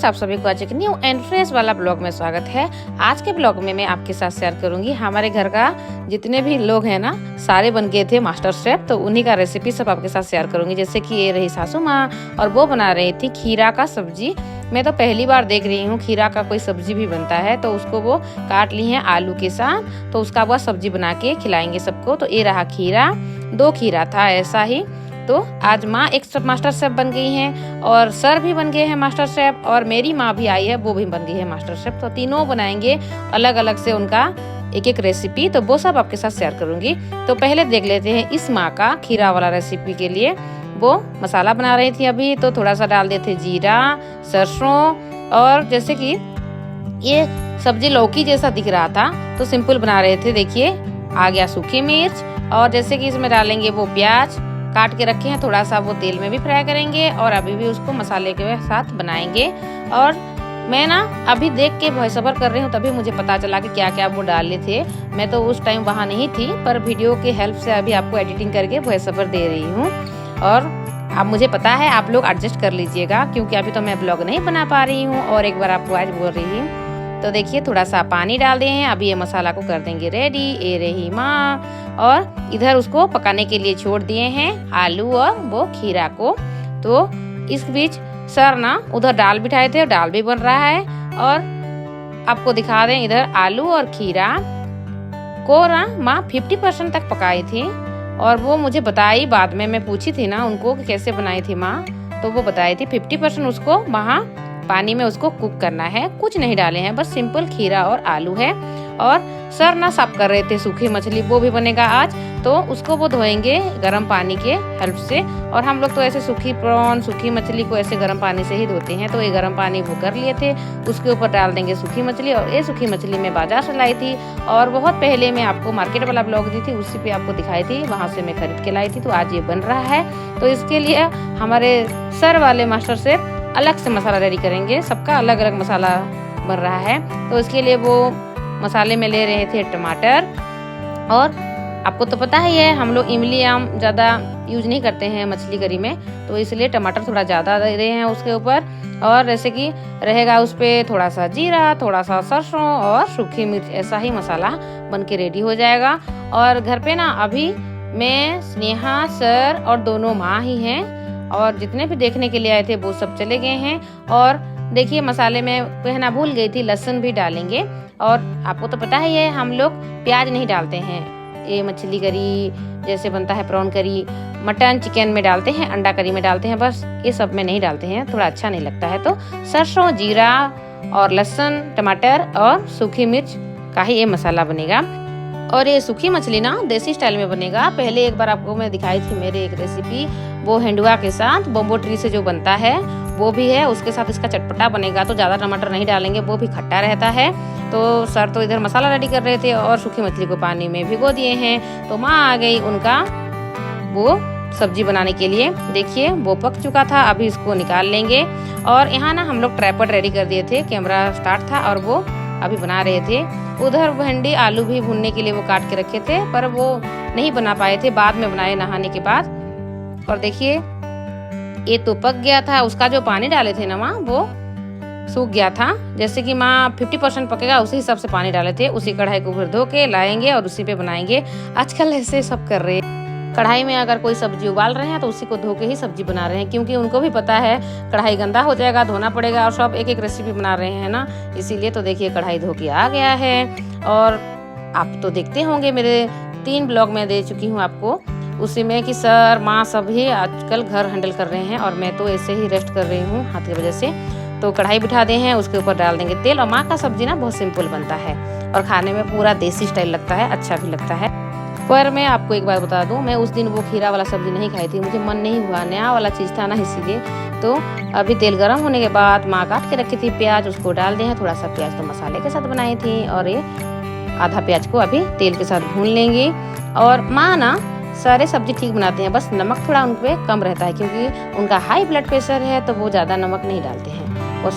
Friends, आप सभी को आज एक न्यू एंड फ्रेश वाला ब्लॉग में स्वागत है। आज के ब्लॉग में मैं आपके साथ शेयर करूंगी हमारे घर का जितने भी लोग हैं ना, सारे बन गए थे मास्टर शेफ, तो उन्हीं का रेसिपी सब आपके साथ शेयर करूंगी। जैसे कि ये रही सासू माँ और वो बना रही थी खीरा का सब्जी। मैं तो पहली बार देख रही हूँ खीरा का कोई सब्जी भी बनता है, तो उसको वो काट ली है आलू के साथ, तो उसका वो सब्जी बना के खिलाएंगे सबको। तो ये रहा खीरा, 2 खीरा था ऐसा ही। तो आज माँ एक मास्टर शेफ बन गई हैं और सर भी बन गए हैं मास्टर शेफ, और मेरी माँ भी आई है, वो भी बन गई है मास्टर शेफ। तो तीनों बनाएंगे अलग अलग से उनका एक एक रेसिपी, तो वो सब आपके साथ शेयर करूंगी। तो पहले देख लेते हैं इस माँ का खीरा वाला रेसिपी के लिए वो मसाला बना रही थी अभी। तो थोड़ा सा डाल देते जीरा, सरसों, और जैसे कि ये सब्जी लौकी जैसा दिख रहा था तो सिंपल बना रहे थे। देखिए आ गया सूखी मिर्च, और जैसे कि इसमें डालेंगे वो प्याज काट के रखे हैं, थोड़ा सा वो तेल में भी फ्राई करेंगे और अभी भी उसको मसाले के साथ बनाएंगे। और मैं ना अभी देख के वॉइस ओवर कर रही हूँ, तभी मुझे पता चला कि क्या क्या वो डाले थे। मैं तो उस टाइम वहाँ नहीं थी, पर वीडियो के हेल्प से अभी आपको एडिटिंग करके वॉइस ओवर दे रही हूँ। और अब मुझे पता है आप लोग एडजस्ट कर लीजिएगा, क्योंकि अभी तो मैं ब्लॉग नहीं बना पा रही हूँ और एक बार आपको आज बोल रही हूँ। तो देखिए थोड़ा सा पानी डाल दिए हैं, अभी ये मसाला को कर देंगे रेडी। ये रही माँ, और इधर उसको पकाने के लिए छोड़ दिए हैं आलू और वो खीरा को। तो इस बीच सर ना उधर दाल बिठाए थे, दाल भी बन रहा है। और आपको दिखा दें इधर आलू और खीरा को ना माँ 50% तक पकाई थी, और वो मुझे बताई बाद में। मैं पूछी थी ना उनको कि कैसे बनाई थी माँ, तो वो बताई थी 50% उसको वहाँ पानी में उसको कुक करना है। कुछ नहीं डाले हैं, बस सिंपल खीरा और आलू है। और सर ना साफ कर रहे थे सूखी मछली, वो भी बनेगा आज, तो उसको वो धोएंगे गर्म पानी के हेल्प से। और हम लोग तो ऐसे सूखी प्रॉन, सूखी मछली को ऐसे गर्म पानी से ही धोते हैं। तो ये गर्म पानी वो कर लिए थे, उसके ऊपर डाल देंगे सूखी मछली। और ये सूखी मछली मैं बाजार से लाई थी, और बहुत पहले मैं आपको मार्केट वाला ब्लॉग दी थी, उसी पे आपको दिखाई थी, वहाँ से मैं खरीद के लाई थी। तो आज ये बन रहा है। तो इसके लिए हमारे सर वाले मास्टर शेफ अलग से मसाला रेडी करेंगे, सबका अलग अलग मसाला बन रहा है। तो इसके लिए वो मसाले में ले रहे थे टमाटर, और आपको तो पता ही है हम लोग इमली आम ज़्यादा यूज नहीं करते हैं मछली करी में, तो इसलिए टमाटर थोड़ा ज़्यादा दे रहे हैं उसके ऊपर। और जैसे कि रहेगा उस पर थोड़ा सा जीरा, थोड़ा सा सरसों और सूखी मिर्च, ऐसा ही मसाला बन के रेडी हो जाएगा। और घर पे ना अभी मैं, स्नेहा, सर और दोनों माँ ही हैं, और जितने भी देखने के लिए आए थे वो सब चले गए हैं। और देखिए मसाले में कहना भूल गई थी, लहसुन भी डालेंगे। और आपको तो पता ही है हम लोग प्याज नहीं डालते हैं। ये मछली करी जैसे बनता है, प्रॉन करी, मटन चिकन में डालते हैं, अंडा करी में डालते हैं, बस ये सब में नहीं डालते हैं, थोड़ा अच्छा नहीं लगता है। तो सरसों, जीरा और लहसुन, टमाटर और सूखी मिर्च का ही ये मसाला बनेगा। और ये सूखी मछली ना देसी स्टाइल में बनेगा। पहले एक बार आपको मैं दिखाई थी मेरी एक रेसिपी, वो हेंडुआ के साथ बम्बो ट्री से जो बनता है वो भी है, उसके साथ इसका चटपटा बनेगा। तो ज़्यादा टमाटर नहीं डालेंगे, वो भी खट्टा रहता है। तो सर तो इधर मसाला रेडी कर रहे थे और सूखी मछली को पानी में भिगो दिए हैं। तो माँ आ गई उनका वो सब्जी बनाने के लिए। देखिए वो पक चुका था, अभी इसको निकाल लेंगे। और यहाँ ना हम लोग ट्राइपॉड रेडी कर दिए थे, कैमरा स्टार्ट था और वो अभी बना रहे थे। उधर भिंडी आलू भी भूनने के लिए वो काट के रखे थे, पर वो नहीं बना पाए थे, बाद में बनाए नहाने के बाद। और देखिए ये तो पक गया था, उसका जो पानी डाले थे ना माँ वो सूख गया था। जैसे कि माँ 50% पकेगा उसी हिसाब से पानी डाले थे। उसी कढ़ाई को फिर धो के लाएंगे और उसी पे बनाएंगे। आजकल ऐसे सब कर रहे हैं, कढ़ाई में अगर कोई सब्जी उबाल रहे हैं तो उसी को धो के ही सब्जी बना रहे हैं, क्योंकि उनको भी पता है कढ़ाई गंदा हो जाएगा, धोना पड़ेगा, और सब एक एक रेसिपी बना रहे हैं ना, इसीलिए। तो देखिए कढ़ाई धो के आ गया है। और आप तो देखते होंगे मेरे 3 ब्लॉग में दे चुकी हूँ आपको, उसी में कि सर माँ सभी आजकल घर हैंडल कर रहे हैं, और मैं तो ऐसे ही रेस्ट कर रही हूँ हाथ की वजह से। तो कढ़ाई बिठा दे हैं, उसके ऊपर डाल देंगे तेल। और माँ का सब्जी ना बहुत सिंपल बनता है और खाने में पूरा देसी स्टाइल लगता है, अच्छा भी लगता है। पर मैं आपको एक बात बता दूं, मैं उस दिन वो खीरा वाला सब्जी नहीं खाई थी, मुझे मन नहीं हुआ, नया वाला चीज़ था ना, इसीलिए। तो अभी तेल गर्म होने के बाद माँ काट के रखी थी प्याज, उसको डाल दिए हैं। थोड़ा सा प्याज तो मसाले के साथ बनाई थी, और ये आधा प्याज को अभी तेल के साथ भून लेंगे। और माँ ना सारे सब्जी ठीक बनाते हैं, बस नमक थोड़ा उन पर कम रहता है, क्योंकि उनका हाई ब्लड प्रेशर है, तो वो ज़्यादा नमक नहीं डालते हैं। बस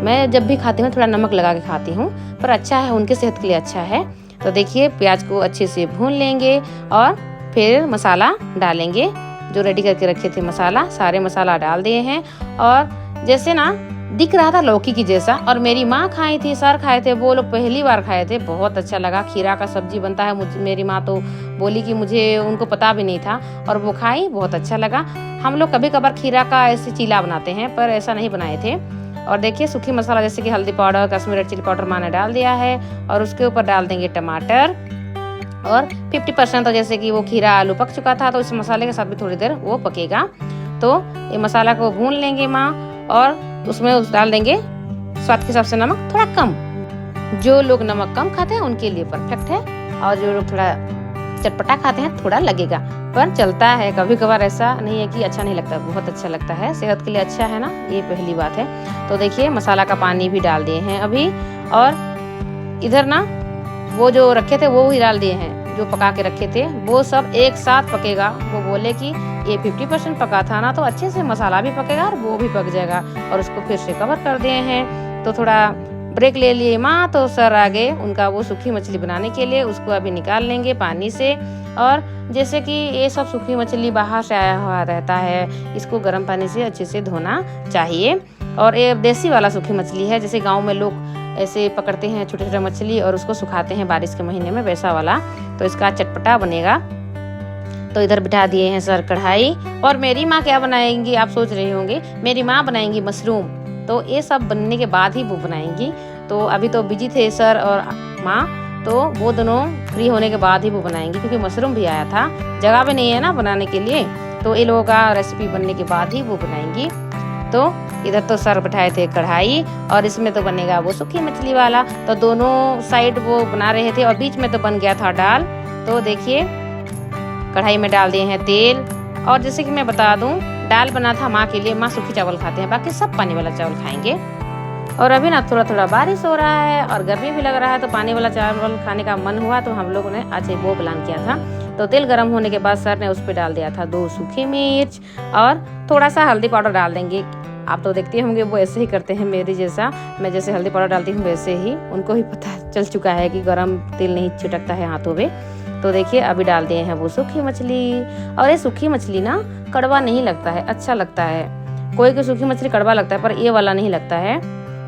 मैं जब भी खाती हूँ थोड़ा नमक लगा के खाती हूँ, पर अच्छा है, उनके सेहत के लिए अच्छा है। तो देखिए प्याज को अच्छे से भून लेंगे और फिर मसाला डालेंगे, जो रेडी करके रखे थे मसाला, सारे मसाला डाल दिए हैं। और जैसे ना दिख रहा था लौकी की जैसा। और मेरी माँ खाई थी, सर खाए थे, वो लोग पहली बार खाए थे, बहुत अच्छा लगा। खीरा का सब्जी बनता है, मुझे मेरी माँ तो बोली कि मुझे उनको पता भी नहीं था, और वो खाई, बहुत अच्छा लगा। हम लोग कभी कभार खीरा का ऐसे चीला बनाते हैं, पर ऐसा नहीं बनाए थे। और देखिए सूखी मसाला जैसे कि हल्दी powder, Kashmiri red chilli powder माँ ने डाल दिया है, और उसके ऊपर डाल देंगे टमाटर। और 50% तो जैसे कि वो खीरा आलू पक चुका था, तो इस मसाले के साथ भी थोड़ी देर वो पकेगा। तो ये मसाला को भून लेंगे माँ, और उसमें डाल देंगे स्वाद के हिसाब से नमक, थोड़ा कम। जो लोग नमक कम खाते हैं उनके लिए परफेक्ट है, और जो लोग थोड़ा चटपटा खाते हैं थोड़ा लगेगा, पर चलता है। कभी कभार ऐसा नहीं है कि अच्छा नहीं लगता, बहुत अच्छा लगता है, सेहत के लिए अच्छा है ना, ये पहली बात है। तो देखिए मसाला का पानी भी डाल दिए हैं अभी, और इधर ना वो जो रखे थे वो ही डाल दिए हैं, जो पका के रखे थे वो सब एक साथ पकेगा। वो बोले कि ये 50% पका था ना, तो अच्छे से मसाला भी पकेगा और वो भी पक जाएगा। और उसको फिर से कवर कर दिए हैं। तो थोड़ा ब्रेक ले लिए माँ, तो सर आगे उनका वो सूखी मछली बनाने के लिए, उसको अभी निकाल लेंगे पानी से। और जैसे कि ये सब सूखी मछली बाहर से आया हुआ रहता है, इसको गर्म पानी से अच्छे से धोना चाहिए। और ये देसी वाला सूखी मछली है, जैसे गाँव में लोग ऐसे पकड़ते हैं छोटे छोटे मछली और उसको सुखाते हैं बारिश के महीने में, वैसा वाला। तो इसका चटपटा बनेगा। तो इधर बिठा दिए हैं सर कढ़ाई। और मेरी माँ क्या बनाएंगी आप सोच रहे होंगे, मेरी माँ बनाएंगी मशरूम। तो ये सब बनने के बाद ही वो बनाएंगी। तो अभी तो बिजी थे सर और माँ, तो वो दोनों फ्री होने के बाद ही वो बनाएंगी, क्योंकि मशरूम भी आया था, जगह भी नहीं है ना बनाने के लिए। तो ये लोगों का रेसिपी बनने के बाद ही वो बनाएंगी। तो इधर तो सर बिठाए थे कढ़ाई, और इसमें तो बनेगा वो सूखी मछली वाला। तो दोनों साइड वो बना रहे थे, और बीच में तो बन गया था दाल। तो देखिए कढ़ाई में डाल दिए हैं तेल। और जैसे कि मैं बता दूं, दाल बना था माँ के लिए, माँ सूखी चावल खाते हैं, बाकी सब पानी वाला चावल खाएंगे। और अभी ना थोड़ा थोड़ा बारिश हो रहा है और गर्मी भी लग रहा है, तो पानी वाला चावल खाने का मन हुआ, तो हम लोगों ने आज वो प्लान किया था। तो तेल गर्म होने के बाद सर ने उस पर डाल दिया था 2 सूखी मिर्च, और थोड़ा सा हल्दी पाउडर डाल देंगे। आप तो देखते होंगे वो ऐसे ही करते हैं मेरी जैसा, मैं जैसे हल्दी पाउडर डालती हूँ वैसे ही उनको ही पता चल चुका है कि गरम तेल नहीं छिटकता है हाथों पे। तो देखिए अभी डाल दिए हैं वो सूखी मछली। और ये सूखी मछली ना कड़वा नहीं लगता है, अच्छा लगता है। कोई सूखी मछली कड़वा लगता है, पर ये वाला नहीं लगता है।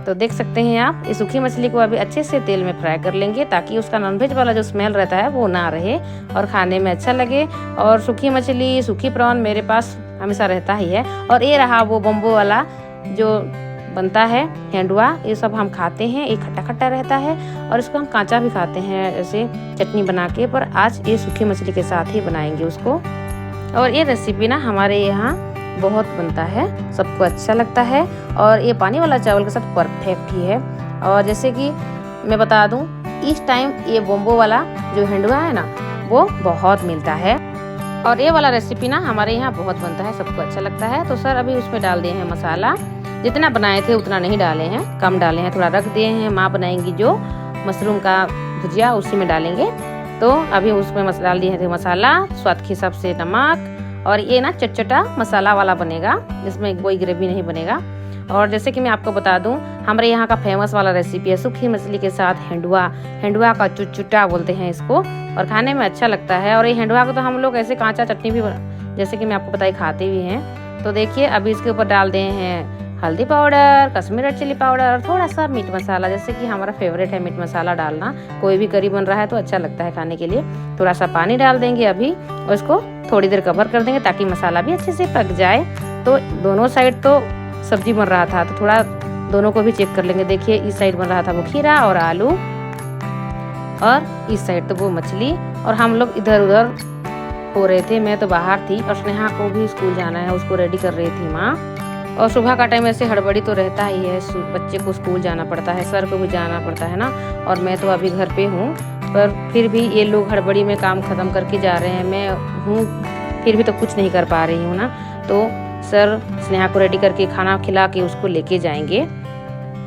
तो देख सकते हैं आप, इस सूखी मछली को अभी अच्छे से तेल में फ्राई कर लेंगे, ताकि उसका नॉनवेज वाला जो स्मेल रहता है वो ना रहे और खाने में अच्छा लगे। और सूखी मछली, सूखी प्रॉन मेरे पास हमेशा रहता ही है। और ये रहा वो बम्बो वाला जो बनता है हेंडुआ, ये सब हम खाते हैं, ये खट्टा खट्टा रहता है, और इसको हम कांचा भी खाते हैं ऐसे चटनी बना के। पर आज ये सूखी मछली के साथ ही बनाएंगे उसको। और ये रेसिपी ना हमारे यहाँ बहुत बनता है, सबको अच्छा लगता है, और ये पानी वाला चावल के साथ परफेक्ट ही है। और जैसे कि मैं बता दूं, इस टाइम ये बम्बो वाला जो हेंडुआ है ना वो बहुत मिलता है, और ये वाला रेसिपी ना हमारे यहाँ बहुत बनता है, सबको अच्छा लगता है। तो सर अभी उसमें डाल दिए हैं मसाला, जितना बनाए थे उतना नहीं डाले हैं, कम डाले हैं, थोड़ा रख दिए हैं। माँ बनाएंगी जो मशरूम का भुजिया, उसी में डालेंगे। तो अभी उसमें डाल दिए थे मसाला, स्वाद के हिसाब से नमक। और ये ना चटचटा मसाला वाला बनेगा, जिसमें कोई ग्रेवी नहीं बनेगा। और जैसे कि मैं आपको बता दूं, हमारे यहाँ का फेमस वाला रेसिपी है सूखी मछली के साथ हेंडुआ। हेंडुआ का चुटचुटा बोलते हैं इसको, और खाने में अच्छा लगता है। और ये हेंडुआ को तो हम लोग ऐसे कांचा चटनी भी जैसे कि मैं आपको बताई खाते भी हैं। तो देखिए अभी इसके ऊपर डाल दिए हैं हल्दी powder, Kashmiri red chilli powder, और थोड़ा सा मीट मसाला, जैसे कि हमारा फेवरेट है मीट मसाला डालना। कोई भी करी बन रहा है तो अच्छा लगता है खाने के लिए। थोड़ा सा पानी डाल देंगे अभी, और इसको थोड़ी देर कवर कर देंगे ताकि मसाला भी अच्छे से पक जाए। तो दोनों साइड तो सब्जी बन रहा था, तो थोड़ा दोनों को भी चेक कर लेंगे। देखिए इस साइड बन रहा था वो खीरा और आलू, और इस साइड तो वो मछली। और हम लोग इधर उधर हो रहे थे, मैं तो बाहर थी, और स्नेहा को भी स्कूल जाना है, उसको रेडी कर रही थी माँ। और सुबह का टाइम ऐसे हड़बड़ी तो रहता ही है, बच्चे को स्कूल जाना पड़ता है, सर को भी जाना पड़ता है ना। और मैं तो अभी घर पे हूँ, पर फिर भी ये लोग हड़बड़ी में काम खत्म करके जा रहे हैं, मैं हूँ फिर भी तो कुछ नहीं कर पा रही हूँ ना। तो सर स्नेहा को रेडी करके खाना खिला के उसको लेके जाएंगे।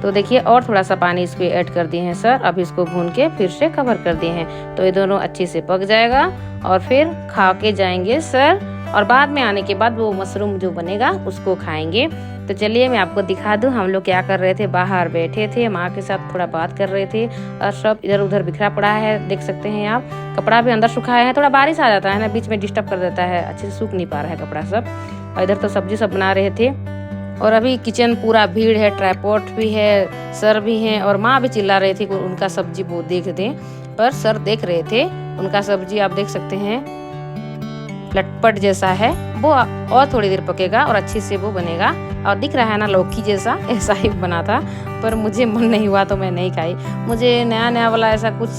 तो देखिए और थोड़ा सा पानी इसको ऐड कर दिए हैं सर, अब इसको भून के फिर से कवर कर दिए हैं। तो ये दोनों अच्छे से पक जाएगा, और फिर खा के जाएंगे सर। और बाद में आने के बाद वो मशरूम जो बनेगा उसको खाएंगे। तो चलिए मैं आपको दिखा दूं हम लोग क्या कर रहे थे। बाहर बैठे थे, माँ के साथ थोड़ा बात कर रहे थे, और सब इधर उधर बिखरा पड़ा है, देख सकते हैं आप। कपड़ा भी अंदर सुखाया है, थोड़ा बारिश आ जाता है ना, बीच में डिस्टर्ब कर देता है, अच्छे से सूख नहीं पा रहा है कपड़ा सब। और इधर तो सब्जी सब बना रहे थे, और अभी किचन पूरा भीड़ है, ट्राइपॉड भी है, सर भी हैं और माँ भी चिल्ला रही थी उनका सब्जी वो देख दें, पर सर देख रहे थे। उनका सब्जी आप देख सकते हैं लटपट जैसा है, वो और थोड़ी देर पकेगा और अच्छी से वो बनेगा। और दिख रहा है ना लौकी जैसा, ऐसा ही बना था, पर मुझे मन नहीं हुआ तो मैं नहीं खाई। मुझे नया नया वाला ऐसा कुछ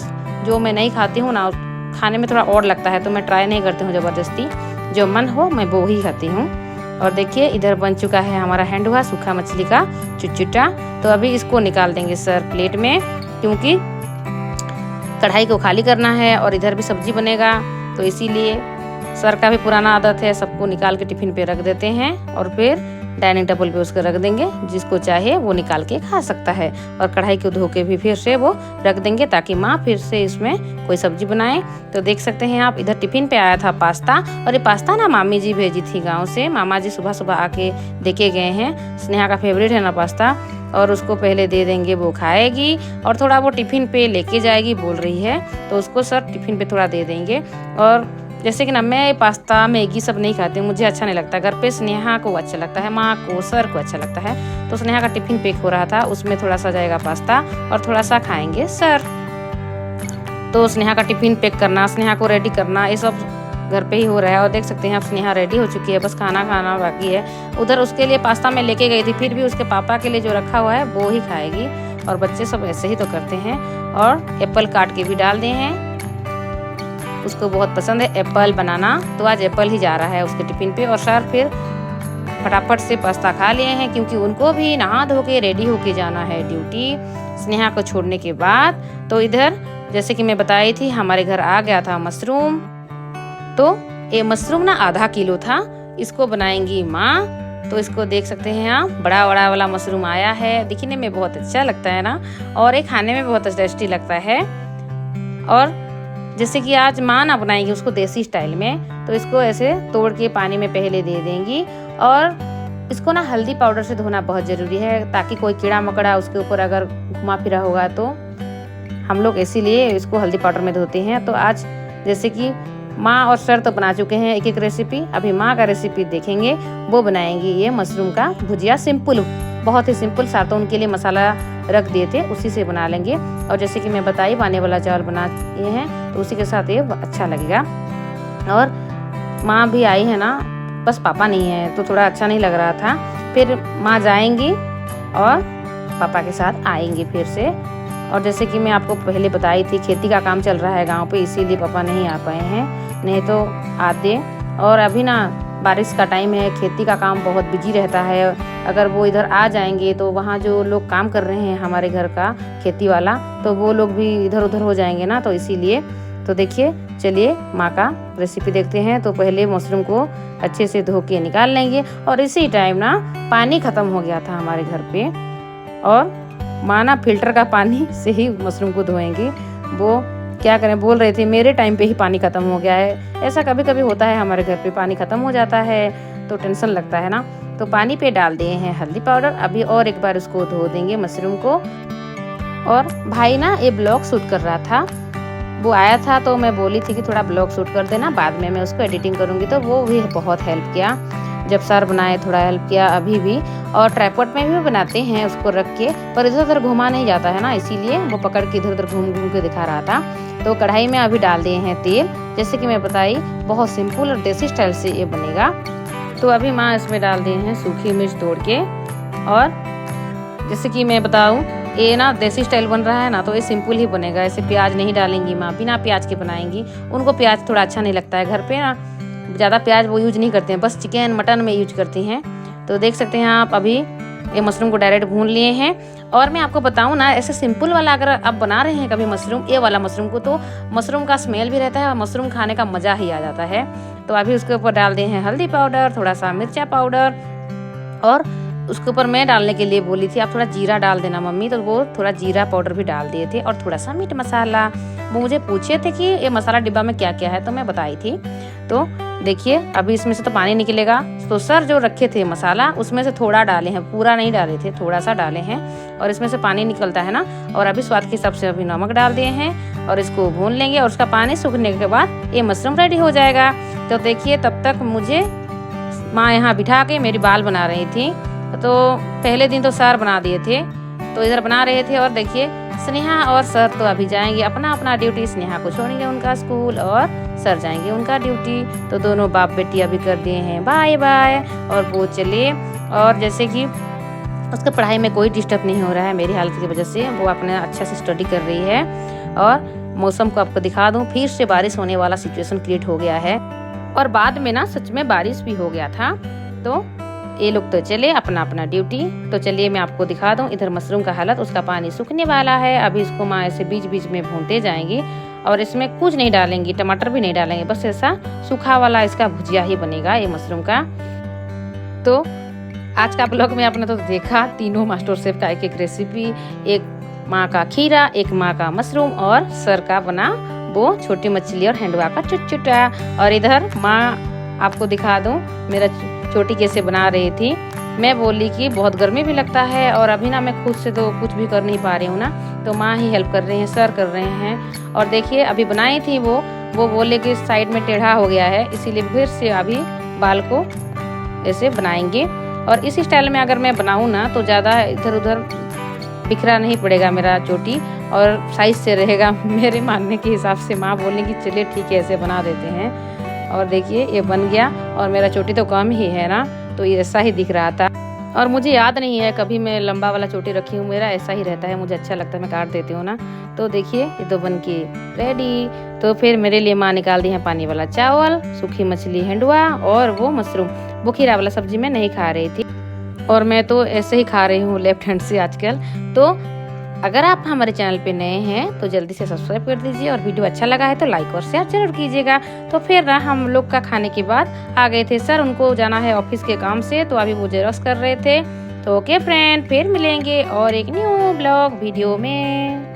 जो मैं नहीं खाती हूँ ना, खाने में थोड़ा और लगता है, तो मैं ट्राई नहीं करती हूँ ज़बरदस्ती। जो मन हो मैं वो ही खाती हूँ। और देखिए इधर बन चुका है हमारा हैंडवा सूखा मछली का चुटचुटा। तो अभी इसको निकाल देंगे सर प्लेट में, क्योंकि कढ़ाई को खाली करना है और इधर भी सब्जी बनेगा, तो इसीलिए सर का भी पुराना आदत है सबको निकाल के टिफिन पे रख देते हैं और फिर डाइनिंग टेबल पे उसको रख देंगे, जिसको चाहे वो निकाल के खा सकता है। और कढ़ाई को धो के भी फिर से वो रख देंगे ताकि माँ फिर से इसमें कोई सब्जी बनाए। तो देख सकते हैं आप, इधर टिफिन पे आया था पास्ता, और ये पास्ता ना मामी जी भेजी थी गाँव से। मामा जी सुबह सुबह आके देके गए हैं। स्नेहा का फेवरेट है ना पास्ता, और उसको पहले दे देंगे, वो खाएगी और थोड़ा वो टिफिन पे लेके जाएगी बोल रही है, तो उसको सर टिफिन पे थोड़ा दे देंगे। और जैसे कि ना मैं पास्ता मैगी सब नहीं खाती हूँ, मुझे अच्छा नहीं लगता। घर पे स्नेहा को अच्छा लगता है, माँ को, सर को अच्छा लगता है। तो स्नेहा का टिफिन पैक हो रहा था, उसमें थोड़ा सा जाएगा पास्ता और थोड़ा सा खाएंगे सर। तो स्नेहा का टिफिन पैक करना, स्नेहा को रेडी करना, ये सब घर पे ही हो रहा है। और देख सकते हैं आप स्नेहा रेडी हो चुकी है, बस खाना खाना बाकी है। उधर उसके लिए पास्ता मैं लेके गई थी, फिर भी उसके पापा के लिए जो रखा हुआ है वो ही खाएगी। और बच्चे सब ऐसे ही तो करते हैं। और एप्पल काट के भी डाल दिए हैं, उसको बहुत पसंद है एप्पल बनाना, तो आज एप्पल ही जा रहा है उसके टिफिन पे। और सर फिर फटाफट से पास्ता खा लिए हैं, क्योंकि उनको भी नहा धो के रेडी होके जाना है ड्यूटी स्नेहा को छोड़ने के बाद। तो इधर जैसे कि मैं बताई थी, हमारे घर आ गया था मशरूम। तो ये मशरूम ना आधा किलो था, इसको बनाएंगी माँ। तो इसको देख सकते हैं आप, बड़ा बड़ा वाला मशरूम आया है, दिखने में बहुत अच्छा लगता है ना, और ये खाने में बहुत टेस्टी लगता है। और जैसे कि आज माँ ना बनाएंगी उसको देसी स्टाइल में, तो इसको ऐसे तोड़ के पानी में पहले दे देंगी। और इसको ना हल्दी पाउडर से धोना बहुत ज़रूरी है, ताकि कोई कीड़ा मकड़ा उसके ऊपर अगर घुमा फिरा होगा तो हम लोग इसीलिए इसको हल्दी पाउडर में धोते हैं। तो आज जैसे कि माँ और सर तो बना चुके हैं एक एक रेसिपी, अभी माँ का रेसिपी देखेंगे। वो बनाएंगी ये मशरूम का भुजिया, सिंपल, बहुत ही सिंपल। साथ तो उनके लिए मसाला रख दिए थे, उसी से बना लेंगे। और जैसे कि मैं बताई, पानी वाला चावल बनाए हैं, तो उसी के साथ ये अच्छा लगेगा। और माँ भी आई है ना, बस पापा नहीं है तो थोड़ा अच्छा नहीं लग रहा था। फिर माँ जाएंगी और पापा के साथ आएंगी फिर से। और जैसे कि मैं आपको पहले बताई थी, खेती का काम चल रहा है गाँव पे, इसीलिए पापा नहीं आ पाए हैं, नहीं तो आते। और अभी ना बारिश का टाइम है, खेती का काम बहुत बिजी रहता है। अगर वो इधर आ जाएंगे तो वहाँ जो लोग काम कर रहे हैं हमारे घर का खेती वाला, तो वो लोग भी इधर उधर हो जाएंगे ना, तो इसीलिए। तो देखिए, चलिए माँ का रेसिपी देखते हैं। तो पहले मशरूम को अच्छे से धो के निकाल लेंगे। और इसी टाइम ना पानी ख़त्म हो गया था हमारे घर पे, और माँ ना फिल्टर का पानी से ही मशरूम को धोएंगी। वो क्या करें, बोल रहे थे मेरे टाइम पे ही पानी ख़त्म हो गया है। ऐसा कभी कभी होता है, हमारे घर पे पानी ख़त्म हो जाता है तो टेंशन लगता है ना। तो पानी पे डाल दिए हैं हल्दी पाउडर, अभी और एक बार उसको धो देंगे मशरूम को। और भाई ना ये ब्लॉग शूट कर रहा था, वो आया था, तो मैं बोली थी कि थोड़ा ब्लॉग शूट कर देना, बाद में मैं उसको एडिटिंग करूँगी। तो वो भी बहुत हेल्प किया, जब सर बनाए थोड़ा हेल्प किया अभी भी। और ट्राइपॉड में भी बनाते हैं उसको रख के, पर इधर उधर घुमा नहीं जाता है ना, इसीलिए वो पकड़ के इधर उधर घूम घूम के दिखा रहा था। तो कढ़ाई में अभी डाल दिए हैं तेल, जैसे कि मैं बताई बहुत सिंपल और देसी स्टाइल से ये बनेगा। तो अभी माँ इसमें डाल दिए हैं सूखी मिर्च तोड़ के। और जैसे कि मैं बताऊँ, ये ना देसी स्टाइल बन रहा है ना, तो ये सिंपल ही बनेगा, ऐसे प्याज नहीं डालेंगी माँ, बिना प्याज के बनाएंगी। उनको प्याज थोड़ा अच्छा नहीं लगता है, घर पे ना ज़्यादा प्याज वो यूज नहीं करते हैं, बस चिकन मटन में यूज करती हैं। तो देख सकते हैं आप, अभी ये मशरूम को डायरेक्ट भून लिए हैं। और मैं आपको बताऊं ना, ऐसे सिंपल वाला अगर आप बना रहे हैं कभी मशरूम, ये वाला मशरूम को, तो मशरूम का स्मेल भी रहता है और मशरूम खाने का मज़ा ही आ जाता है। तो अभी उसके ऊपर डाल दिए हैं हल्दी पाउडर, थोड़ा सा मिर्चा पाउडर, और उसके ऊपर मैं डालने के लिए बोली थी आप थोड़ा जीरा डाल देना मम्मी, तो वो थोड़ा जीरा पाउडर भी डाल दिए थे। और थोड़ा सा मीट मसाला, वो मुझे पूछे थे कि ये मसाला डिब्बा में क्या क्या है, तो मैं बताई थी। तो देखिए अभी इसमें से तो पानी निकलेगा, तो सर जो रखे थे मसाला उसमें से थोड़ा डाले हैं, पूरा नहीं डाले थे, थोड़ा सा डाले हैं, और इसमें से पानी निकलता है ना। और अभी स्वाद के हिसाब से अभी नमक डाल दिए हैं और इसको भून लेंगे, और उसका पानी सूखने के बाद ये मशरूम रेडी हो जाएगा। तो देखिए, तब तक मुझे माँ यहाँ बिठा के मेरी बाल बना रही थी, तो पहले दिन तो सर बना दिए थे, तो इधर बना रहे थे। और देखिए स्नेहा और सर तो अभी जाएंगे अपना अपना ड्यूटी। स्नेहा को छोड़ेंगे उनका स्कूल और सर जाएंगे उनका ड्यूटी। तो दोनों बाप बेटी अभी कर दिए हैं बाय बाय और वो चले। और जैसे कि उसके पढ़ाई में कोई डिस्टर्ब नहीं हो रहा है मेरी हालत की वजह से, वो अपने अच्छा से स्टडी कर रही है। और मौसम को आपको दिखा दूं, फिर से बारिश होने वाला सिचुएशन क्रिएट हो गया है और बाद में ना सच में बारिश भी हो गया था। तो ये लोग तो चले अपना अपना ड्यूटी। तो चलिए मैं आपको दिखा दूं, इधर मशरूम का हालत, उसका पानी सूखने वाला है। अभी इसको माँ ऐसे बीच बीच में भूनते जाएंगी और इसमें कुछ नहीं डालेंगी, टमाटर भी नहीं डालेंगे, बस ऐसा सूखा वाला इसका भुजिया ही बनेगा ये मशरूम का। तो आज का ब्लॉग में आपने तो देखा तीनों मास्टर शेफ का एक एक रेसिपी, एक माँ का खीरा, एक माँ का मशरूम और सर का बना वो छोटी मछली और हैंडवा का चुटचुटा। और इधर माँ आपको दिखा दूं मेरा छोटी कैसे बना रही थी। मैं बोली कि बहुत गर्मी भी लगता है और अभी ना मैं खुद से तो कुछ भी कर नहीं पा रही हूँ ना, तो माँ ही हेल्प कर रही हैं, सर कर रहे हैं। और देखिए अभी बनाई थी वो बोले कि साइड में टेढ़ा हो गया है, इसीलिए फिर से अभी बाल को ऐसे बनाएंगे। और इस स्टाइल में अगर मैं बनाऊँ ना तो ज़्यादा इधर उधर बिखरा नहीं पड़ेगा मेरा चोटी और साइज से रहेगा मेरे मानने के हिसाब से। माँ बोलने की चलिए ठीक है ऐसे बना देते हैं। और देखिए ये बन गया और मेरा चोटी तो कम ही है ना, तो ये ऐसा ही दिख रहा था। और मुझे याद नहीं है कभी मैं लंबा वाला चोटी रखी हूँ, मेरा ऐसा ही रहता है, मुझे अच्छा लगता है, मैं काट देती हूँ ना। तो देखिए ये तो बन के रेडी। तो फिर मेरे लिए माँ निकाल दी है पानी वाला चावल, सूखी मछली हैंडवा और वो मशरूम। वो खीरा वाला सब्जी मैं नहीं खा रही थी और मैं तो ऐसे ही खा रही हूँ लेफ्ट हैंड से आजकल। तो अगर आप हमारे चैनल पे नए हैं तो जल्दी से सब्सक्राइब कर दीजिए और वीडियो अच्छा लगा है तो लाइक और शेयर जरूर कीजिएगा। तो फिर ना हम लोग का खाने के बाद आ गए थे सर, उनको जाना है ऑफिस के काम से, तो अभी वो जेरॉक्स कर रहे थे। तो ओके फ्रेंड, फिर मिलेंगे और एक न्यू ब्लॉग वीडियो में।